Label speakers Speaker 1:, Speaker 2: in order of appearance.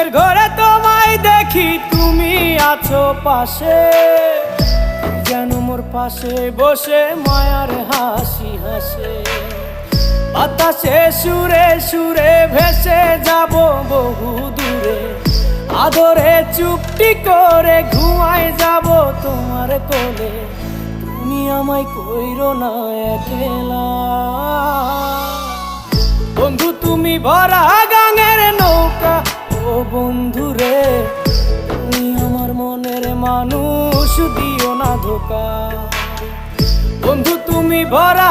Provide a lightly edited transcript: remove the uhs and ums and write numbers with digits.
Speaker 1: স্বপ্নের ঘরে তোমায় দেখি তুমি আছো পাশে, যেন মোর পাশে বসে মায়ার হাসি হাসে। বাতাসে সুরে সুরে ভেসে যাব বহু দূরে, আদরে চুপটি করে ঘুমায় যাব তোমার কোলে। তুমি আমায় কইরো না একলা বন্ধু, তুমি ভরা গাঙের নৌকা। ও বন্ধু রে, তুমি আমার মনের মানুষ, দিও না ধোকা। বন্ধু তুমি ভরা